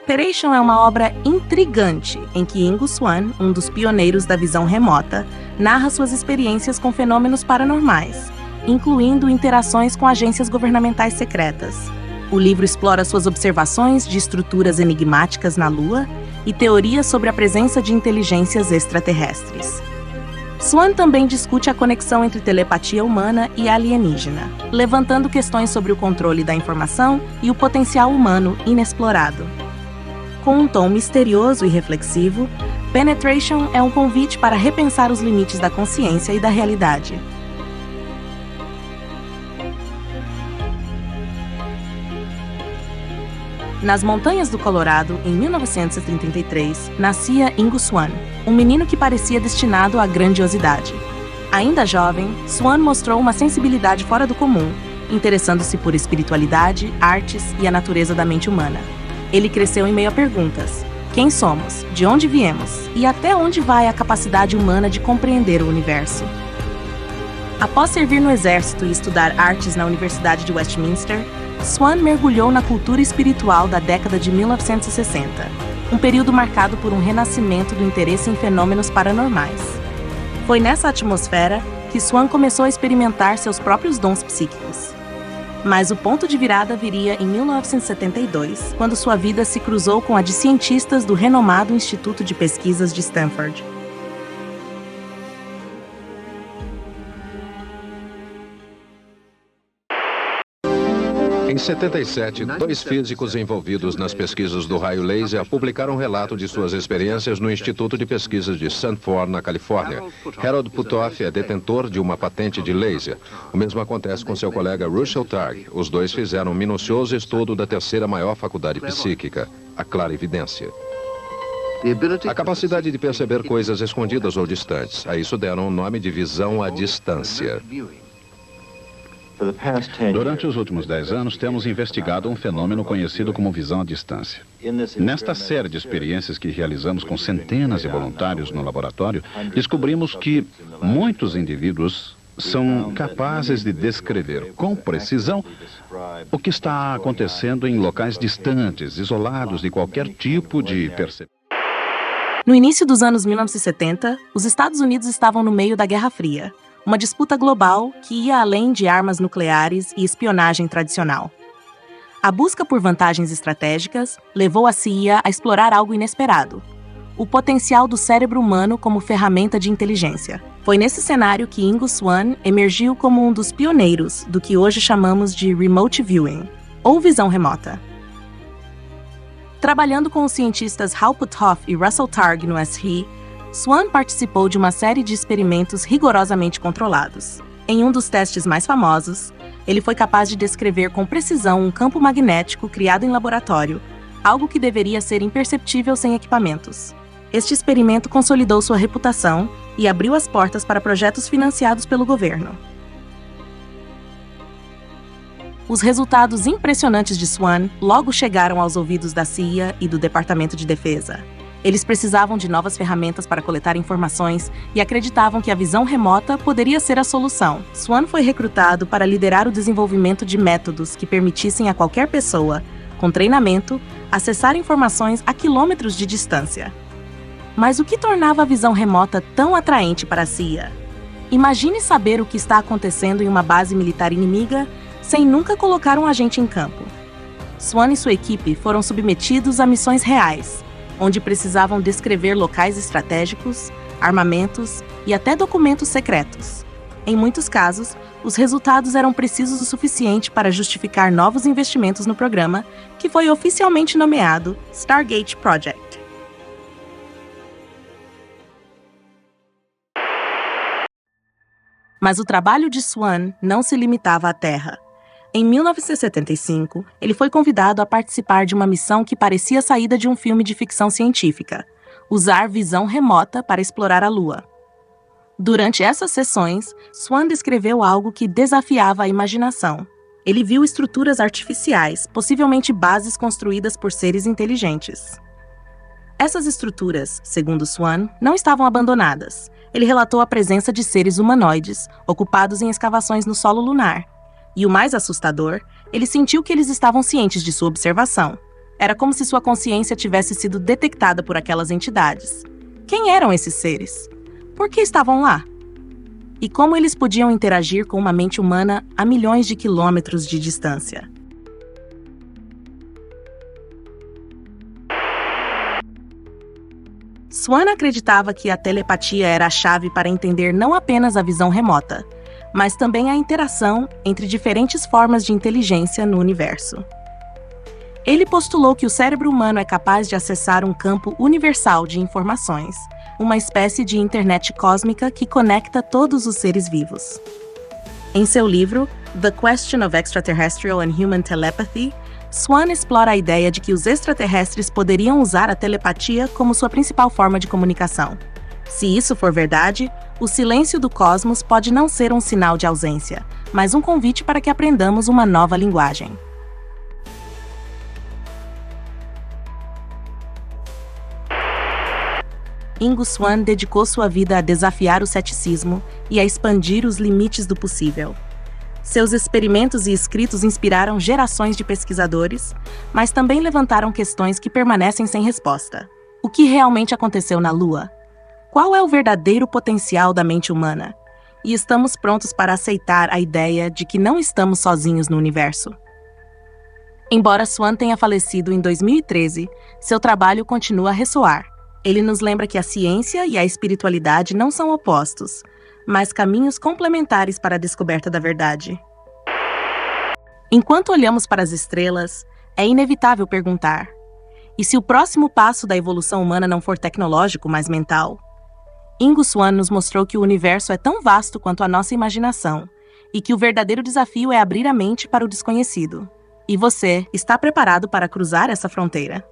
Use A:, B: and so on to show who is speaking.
A: Penetration é uma obra intrigante em que Ingo Swann, um dos pioneiros da visão remota, narra suas experiências com fenômenos paranormais, incluindo interações com agências governamentais secretas. O livro explora suas observações de estruturas enigmáticas na Lua e teorias sobre a presença de inteligências extraterrestres. Swann também discute a conexão entre telepatia humana e alienígena, levantando questões sobre o controle da informação e o potencial humano inexplorado. Com um tom misterioso e reflexivo, Penetration é um convite para repensar os limites da consciência e da realidade. Nas montanhas do Colorado, em 1933, nascia Ingo Swann, um menino que parecia destinado à grandiosidade. Ainda jovem, Swann mostrou uma sensibilidade fora do comum, interessando-se por espiritualidade, artes e a natureza da mente humana. Ele cresceu em meio a perguntas: quem somos? De onde viemos? E até onde vai a capacidade humana de compreender o universo? Após servir no exército e estudar artes na Universidade de Westminster, Swann mergulhou na cultura espiritual da década de 1960, um período marcado por um renascimento do interesse em fenômenos paranormais. Foi nessa atmosfera que Swann começou a experimentar seus próprios dons psíquicos. Mas o ponto de virada viria em 1972, quando sua vida se cruzou com a de cientistas do renomado Instituto de Pesquisas de Stanford.
B: Em 77, dois físicos envolvidos nas pesquisas do raio laser publicaram um relato de suas experiências no Instituto de Pesquisas de Stanford, na Califórnia. Harold Puthoff é detentor de uma patente de laser. O mesmo acontece com seu colega Russell Targ. Os dois fizeram um minucioso estudo da terceira maior faculdade psíquica, a clarividência. A capacidade de perceber coisas escondidas ou distantes. A isso deram o nome de visão à distância.
C: Durante os últimos 10 anos, temos investigado um fenômeno conhecido como visão à distância. Nesta série de experiências que realizamos com centenas de voluntários no laboratório, descobrimos que muitos indivíduos são capazes de descrever com precisão o que está acontecendo em locais distantes, isolados de qualquer tipo de percepção.
A: No início dos anos 1970, os Estados Unidos estavam no meio da Guerra Fria, uma disputa global que ia além de armas nucleares e espionagem tradicional. A busca por vantagens estratégicas levou a CIA a explorar algo inesperado: o potencial do cérebro humano como ferramenta de inteligência. Foi nesse cenário que Ingo Swann emergiu como um dos pioneiros do que hoje chamamos de remote viewing, ou visão remota. Trabalhando com os cientistas Hal Puthoff e Russell Targ no SRI, Swann participou de uma série de experimentos rigorosamente controlados. Em um dos testes mais famosos, ele foi capaz de descrever com precisão um campo magnético criado em laboratório, algo que deveria ser imperceptível sem equipamentos. Este experimento consolidou sua reputação e abriu as portas para projetos financiados pelo governo. Os resultados impressionantes de Swann logo chegaram aos ouvidos da CIA e do Departamento de Defesa. Eles precisavam de novas ferramentas para coletar informações e acreditavam que a visão remota poderia ser a solução. Swann foi recrutado para liderar o desenvolvimento de métodos que permitissem a qualquer pessoa, com treinamento, acessar informações a quilômetros de distância. Mas o que tornava a visão remota tão atraente para a CIA? Imagine saber o que está acontecendo em uma base militar inimiga sem nunca colocar um agente em campo. Swann e sua equipe foram submetidos a missões reais, onde precisavam descrever locais estratégicos, armamentos e até documentos secretos. Em muitos casos, os resultados eram precisos o suficiente para justificar novos investimentos no programa, que foi oficialmente nomeado Stargate Project. Mas o trabalho de Swann não se limitava à Terra. Em 1975, ele foi convidado a participar de uma missão que parecia saída de um filme de ficção científica: usar visão remota para explorar a Lua. Durante essas sessões, Swann descreveu algo que desafiava a imaginação. Ele viu estruturas artificiais, possivelmente bases construídas por seres inteligentes. Essas estruturas, segundo Swann, não estavam abandonadas. Ele relatou a presença de seres humanoides, ocupados em escavações no solo lunar. E o mais assustador, ele sentiu que eles estavam cientes de sua observação. Era como se sua consciência tivesse sido detectada por aquelas entidades. Quem eram esses seres? Por que estavam lá? E como eles podiam interagir com uma mente humana a milhões de quilômetros de distância? Swan acreditava que a telepatia era a chave para entender não apenas a visão remota, mas também a interação entre diferentes formas de inteligência no universo. Ele postulou que o cérebro humano é capaz de acessar um campo universal de informações, uma espécie de internet cósmica que conecta todos os seres vivos. Em seu livro, The Question of Extraterrestrial and Human Telepathy, Swan explora a ideia de que os extraterrestres poderiam usar a telepatia como sua principal forma de comunicação. Se isso for verdade, o silêncio do cosmos pode não ser um sinal de ausência, mas um convite para que aprendamos uma nova linguagem. Ingo Swann dedicou sua vida a desafiar o ceticismo e a expandir os limites do possível. Seus experimentos e escritos inspiraram gerações de pesquisadores, mas também levantaram questões que permanecem sem resposta. O que realmente aconteceu na Lua? Qual é o verdadeiro potencial da mente humana? E estamos prontos para aceitar a ideia de que não estamos sozinhos no universo? Embora Swann tenha falecido em 2013, seu trabalho continua a ressoar. Ele nos lembra que a ciência e a espiritualidade não são opostos, mas caminhos complementares para a descoberta da verdade. Enquanto olhamos para as estrelas, é inevitável perguntar: e se o próximo passo da evolução humana não for tecnológico, mas mental? Ingo Swann nos mostrou que o universo é tão vasto quanto a nossa imaginação, e que o verdadeiro desafio é abrir a mente para o desconhecido. E você está preparado para cruzar essa fronteira?